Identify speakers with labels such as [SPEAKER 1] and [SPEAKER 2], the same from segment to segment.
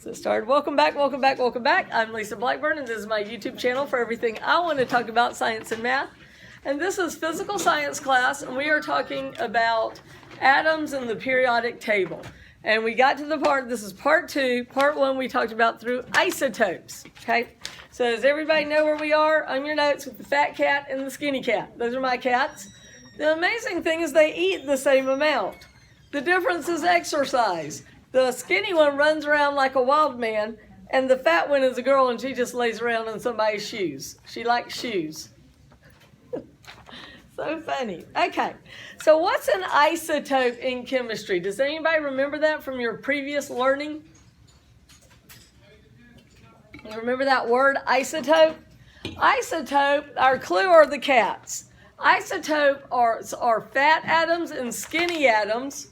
[SPEAKER 1] So it started. Welcome back, welcome back, welcome back. I'm Lisa Blackburn, and this is my YouTube channel for everything I want to talk about science and math. And this is physical science class, and we are talking about atoms in the periodic table. And we got to the part, this is part two. Part one we talked about through isotopes, okay? So does everybody know where we are on your notes with the fat cat and the skinny cat? Those are my cats. The amazing thing is they eat the same amount. The difference is exercise. The skinny one runs around like a wild man, and the fat one is a girl, and she just lays around in somebody's shoes. She likes shoes. So funny. Okay, so what's an isotope in chemistry? Does anybody remember that from your previous learning? You remember that word, isotope? Isotope, our clue are the cats. Isotope are fat atoms and skinny atoms,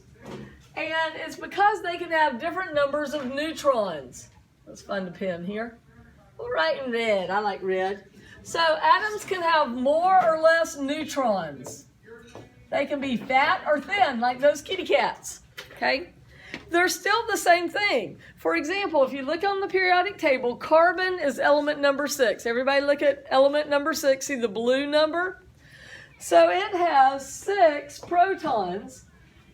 [SPEAKER 1] and it's because they can have different numbers of neutrons. Let's find a pen here. We'll write in red. I like red. So atoms can have more or less neutrons. They can be fat or thin, like those kitty cats. Okay? They're still the same thing. For example, if you look on the periodic table, carbon is element number 6. Everybody look at element number 6. See the blue number? So it has 6 protons,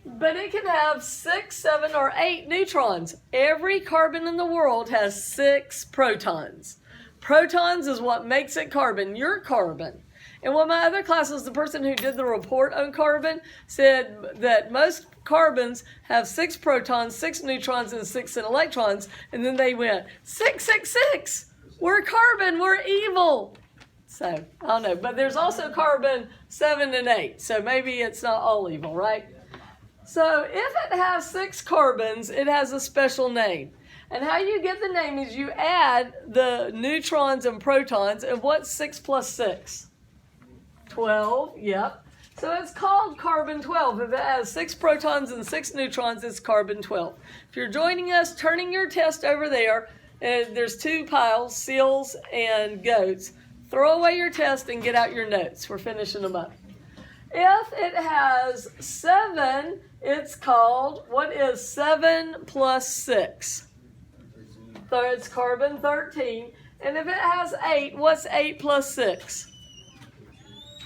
[SPEAKER 1] but it can have 6, 7, or 8 neutrons. Every carbon in the world has 6 protons. Protons is what makes it carbon. You're carbon. In one of my other classes, the person who did the report on carbon said that most carbons have 6 protons, 6 neutrons, and 6 electrons. And then they went, 6, 6, 6. We're carbon. We're evil. So, I don't know. But there's also carbon 7 and 8. So maybe it's not all evil, right? So if it has 6 carbons, it has a special name. And how you get the name is you add the neutrons and protons. And what's 6 plus 6? 12, yep. So it's called carbon 12. If it has 6 protons and 6 neutrons, it's carbon 12. If you're joining us, turning your test over there, and there's 2 piles, seals and goats. Throw away your test and get out your notes. We're finishing them up. If it has 7, it's called, what is 7 plus 6? So it's carbon 13. And if it has 8, what's 8 plus 6?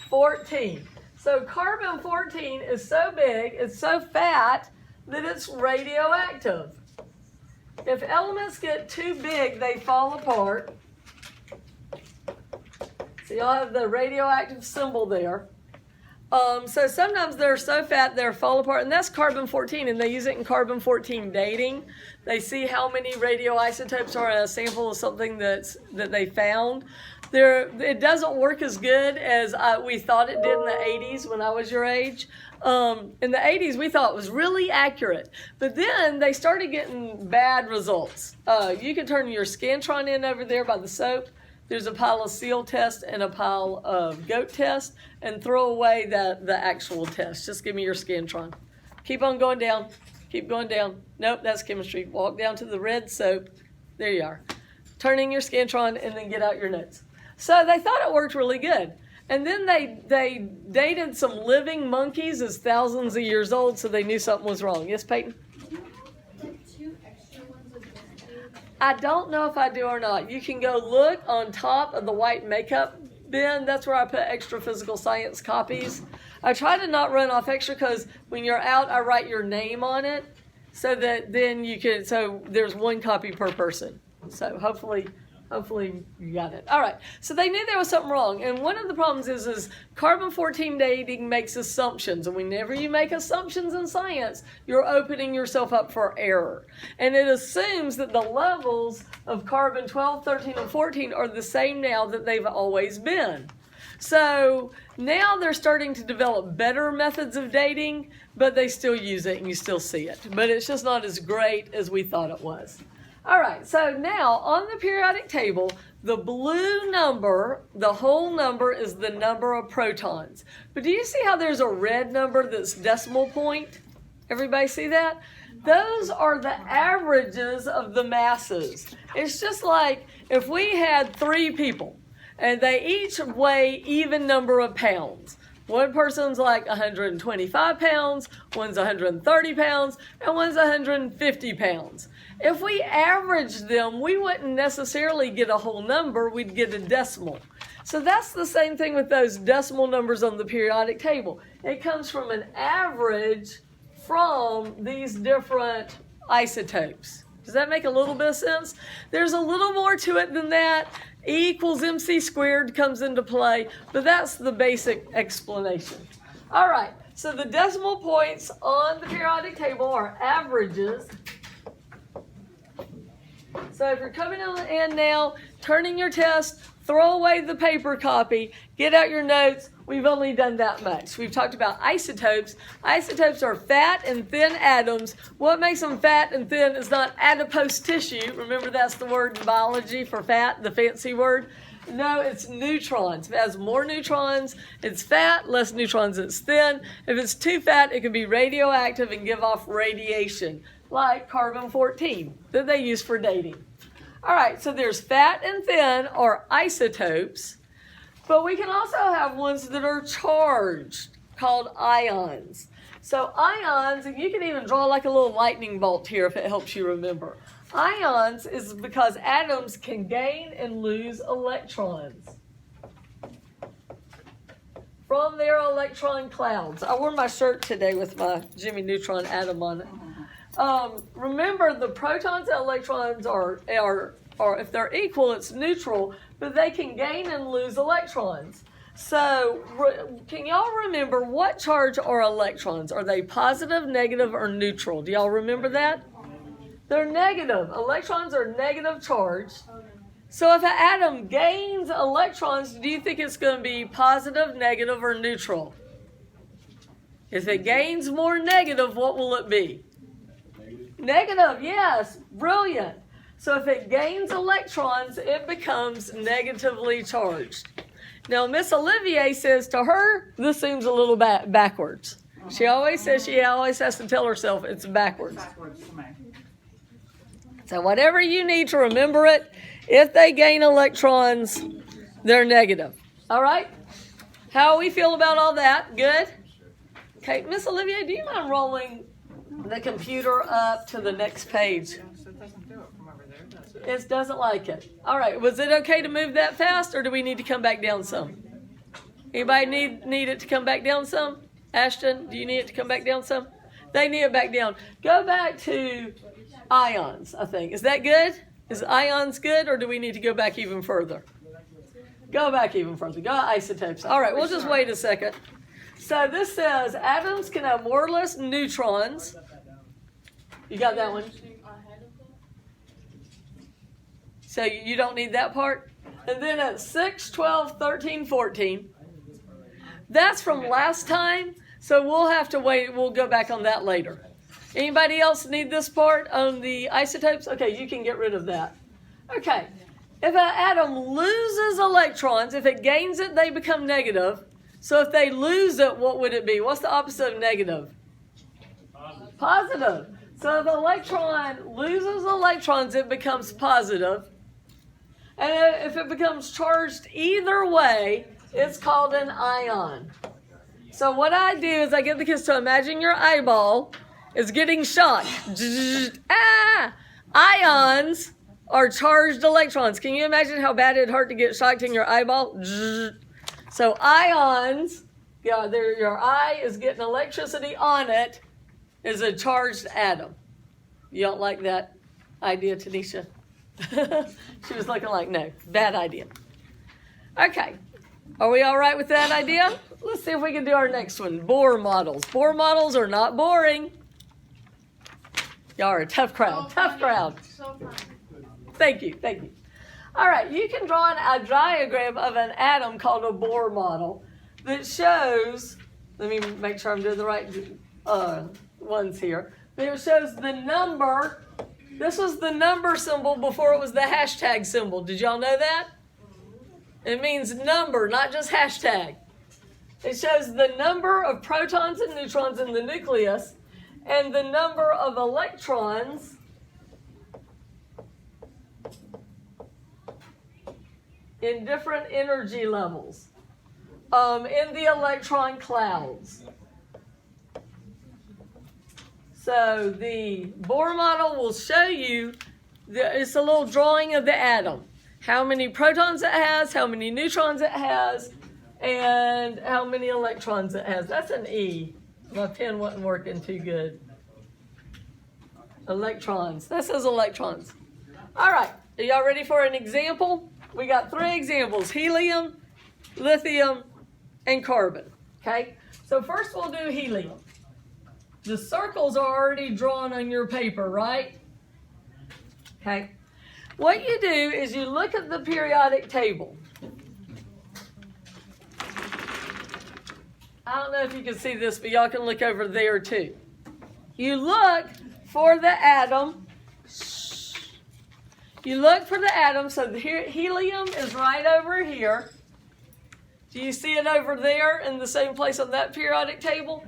[SPEAKER 1] 14. So carbon 14 is so big, it's so fat, that it's radioactive. If elements get too big, they fall apart. So you'll have the radioactive symbol there. So sometimes they're so fat they fall apart, and that's carbon 14, and they use it in carbon 14 dating. They see how many radioisotopes are in a sample of something that they found. It doesn't work as good as we thought it did in the 80s when I was your age. In the 80s, we thought it was really accurate, but then they started getting bad results. You can turn your Scantron in over there by the soap. There's a pile of seal test and a pile of goat test, and throw away the actual test. Just give me your Scantron. Keep on going down. Keep going down. Nope, that's chemistry. Walk down to the red soap. There you are. Turn in your Scantron and then get out your notes. So they thought it worked really good. And then they dated some living monkeys as thousands of years old, so they knew something was wrong. Yes, Peyton? I don't know if I do or not. You can go look on top of the white makeup bin. That's where I put extra physical science copies. I try to not run off extra because when you're out, I write your name on it so that then you can, so there's 1 copy per person. So hopefully you got it. All right, so they knew there was something wrong. And one of the problems is carbon 14 dating makes assumptions. And whenever you make assumptions in science, you're opening yourself up for error. And it assumes that the levels of carbon 12, 13, and 14 are the same now that they've always been. So now they're starting to develop better methods of dating, but they still use it and you still see it. But it's just not as great as we thought it was. All right, so now on the periodic table, the blue number, the whole number is the number of protons. But do you see how there's a red number that's decimal point? Everybody see that? Those are the averages of the masses. It's just like if we had 3 people and they each weigh even number of pounds. One person's like 125 pounds, one's 130 pounds, and one's 150 pounds. If we averaged them, we wouldn't necessarily get a whole number, we'd get a decimal. So that's the same thing with those decimal numbers on the periodic table. It comes from an average from these different isotopes. Does that make a little bit of sense? There's a little more to it than that. E equals mc squared comes into play, but that's the basic explanation. All right, so the decimal points on the periodic table are averages. So if you're coming in now, turning your test, throw away the paper copy, get out your notes. We've only done that much. We've talked about isotopes. Isotopes are fat and thin atoms. What makes them fat and thin is not adipose tissue. Remember, that's the word in biology for fat, the fancy word. No, it's neutrons. If it has more neutrons, it's fat. Less neutrons, it's thin. If it's too fat, it can be radioactive and give off radiation, like carbon-14 that they use for dating. All right, so there's fat and thin, or isotopes, but we can also have ones that are charged, called ions. So ions, and you can even draw like a little lightning bolt here if it helps you remember. Ions is because atoms can gain and lose electrons from their electron clouds. I wore my shirt today with my Jimmy Neutron atom on it. Remember, the protons and electrons are if they're equal, it's neutral, but they can gain and lose electrons. So can y'all remember what charge are electrons? Are they positive, negative, or neutral? Do y'all remember that? They're negative. Electrons are negative charged. So if an atom gains electrons, do you think it's going to be positive, negative, or neutral? If it gains more negative, what will it be? Negative, yes, brilliant. So if it gains electrons, it becomes negatively charged. Now, Miss Olivier says to her, this seems a little backwards. She always says she always has to tell herself it's backwards. So whatever you need to remember it, if they gain electrons, they're negative. All right? How we feel about all that? Good? Okay, Miss Olivier, do you mind rolling the computer up to the next page? It doesn't like it. All right. Was it okay to move that fast, or do we need to come back down some? Anybody need it to come back down some? Ashton, do you need it to come back down some? They need it back down. Go back to ions, I think. Is that good? Is ions good, or do we need to go back even further? Go back even further. Go to isotopes. All right. We'll just wait a second. So this says atoms can have more or less neutrons. You got that one? So you don't need that part? And then at 6, 12, 13, 14, that's from last time, so we'll have to wait. We'll go back on that later. Anybody else need this part on the isotopes? Okay, you can get rid of that. Okay, if an atom loses electrons, if it gains it, they become negative. So if they lose it, what would it be? What's the opposite of negative? Positive. So if an electron loses electrons, it becomes positive. And if it becomes charged either way, it's called an ion. So what I do is I get the kids to imagine your eyeball is getting shocked. Ions are charged electrons. Can you imagine how bad it'd hurt to get shocked in your eyeball? So ions, your eye is getting electricity on it, is a charged atom. You don't like that idea, Tanisha? She was looking like, no, bad idea. Okay, are we all right with that idea? Let's see if we can do our next one, Bohr models. Bohr models are not boring. Y'all are a tough crowd, tough crowd. Thank you. All right, you can draw a diagram of an atom called a Bohr model that shows, let me make sure I'm doing the right ones here. It shows the number. This was the number symbol before it was the hashtag symbol. Did y'all know that? It means number, not just hashtag. It shows the number of protons and neutrons in the nucleus and the number of electrons in different energy levels in the electron clouds. So So the Bohr model will show you, it's a little drawing of the atom. How many protons it has, how many neutrons it has, and how many electrons it has. That's an E. My pen wasn't working too good. Electrons. That says electrons. All right. Are y'all ready for an example? We got 3 examples: helium, lithium, and carbon. Okay? So first we'll do helium. The circles are already drawn on your paper, right? Okay. What you do is you look at the periodic table. I don't know if you can see this, but y'all can look over there too. You look for the atom. You look for the atom, so the helium is right over here. Do you see it over there in the same place on that periodic table?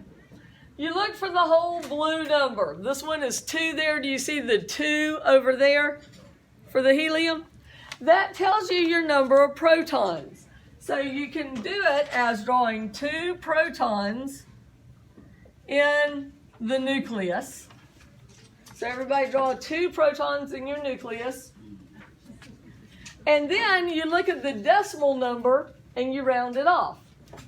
[SPEAKER 1] You look for the whole blue number. This one is 2 there. Do you see the 2 over there for the helium? That tells you your number of protons. So you can do it as drawing 2 protons in the nucleus. So everybody draw 2 protons in your nucleus. And then you look at the decimal number and you round it off.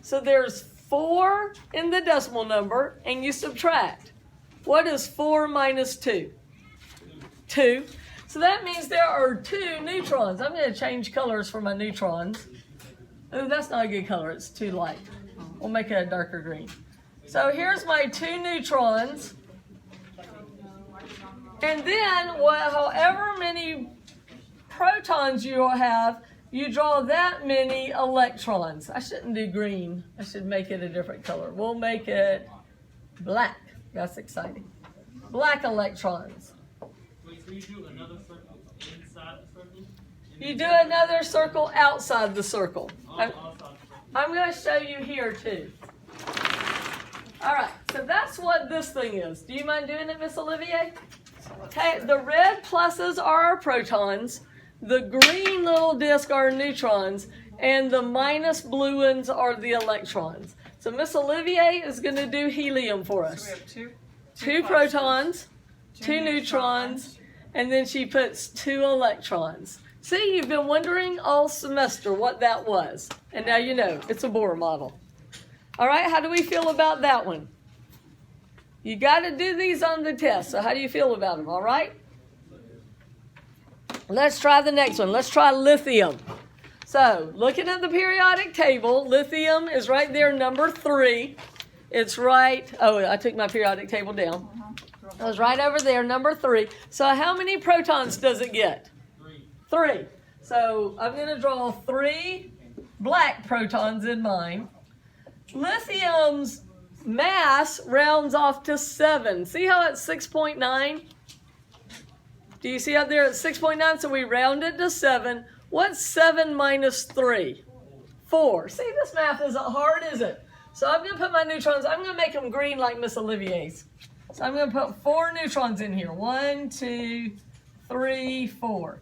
[SPEAKER 1] So there's 4 in the decimal number and you subtract. What is 4 minus 2? 2. So that means there are 2 neutrons. I'm going to change colors for my neutrons. Oh, that's not a good color. It's too light. We'll make it a darker green. So here's my 2 neutrons. And then however many protons you will have, you draw that many electrons. I shouldn't do green. I should make it a different color. We'll make it black. That's exciting. Black electrons.
[SPEAKER 2] Wait, so you do another circle inside the circle?
[SPEAKER 1] You do another circle outside the circle.
[SPEAKER 2] Outside the circle.
[SPEAKER 1] I'm going to show you here too. All right, so that's what this thing is. Do you mind doing it, Miss Olivier? Okay, the red pluses are our protons. The green little disc are neutrons, and the minus blue ones are the electrons. So Miss Olivier is going to do helium for us.
[SPEAKER 3] So we have
[SPEAKER 1] two protons, 2 neutrons, and then she puts 2 electrons. See, you've been wondering all semester what that was, and now you know. It's a Bohr model. All right, how do we feel about that one? You got to do these on the test, so how do you feel about them, all right? Let's try the next one. Let's try lithium. So, looking at the periodic table, lithium is right there, number 3. It's right, oh, I took my periodic table down. It was right over there, number 3. So, how many protons does it get? 3. So, I'm going to draw 3 black protons in mine. Lithium's mass rounds off to 7. See how it's 6.9? Do you see out there it's 6.9? So we round it to 7. What's 7 minus 3? 4. See, this math isn't hard, is it? So I'm going to put my neutrons, I'm going to make them green like Miss Olivier's. So I'm going to put 4 neutrons in here. 1, 2, 3, 4.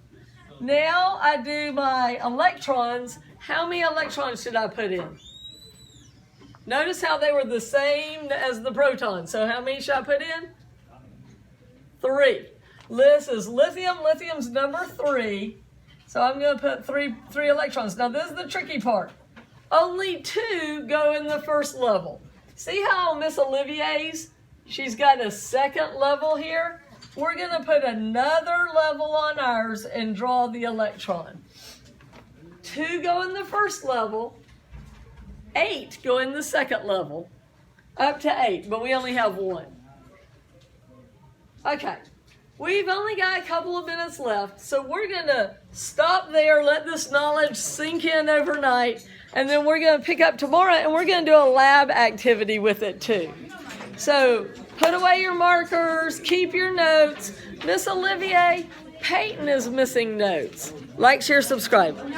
[SPEAKER 1] Now I do my electrons. How many electrons should I put in? Notice how they were the same as the protons. So how many should I put in? 3. This is lithium. Lithium's number 3. So I'm going to put three electrons. Now this is the tricky part. Only 2 go in the first level. See how Miss Olivier's, she's got a second level here? We're going to put another level on ours and draw the electron. 2 go in the first level. 8 go in the second level. Up to 8, but we only have 1. Okay. We've only got a couple of minutes left, so we're going to stop there, let this knowledge sink in overnight, and then we're going to pick up tomorrow, and we're going to do a lab activity with it too. So put away your markers, keep your notes. Miss Olivier, Peyton is missing notes. Like, share, subscribe.